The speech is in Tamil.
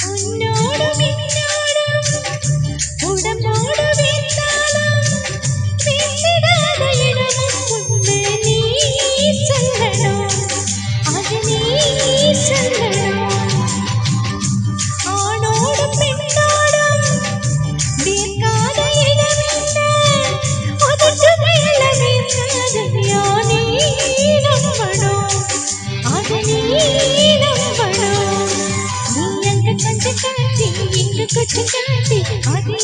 உன்னோடும் என்னோடும் உடம்போடு வீழ்ந்தாலும் வீழ்ந்திடாத இடமும் உண்டு. நீ சொல்லணும், அது நீ சொல்லணும். ஆணோடும் பெண்ணோடும் வீர்க்காத இடமில்லை. அதுக்கு மேல வீர்க்காதையா நீ நம்பணும், அது நீ நம்பணும். நீ அங்க கொஞ்சம் காட்டி இங்கு கொஞ்சம் காட்டி அது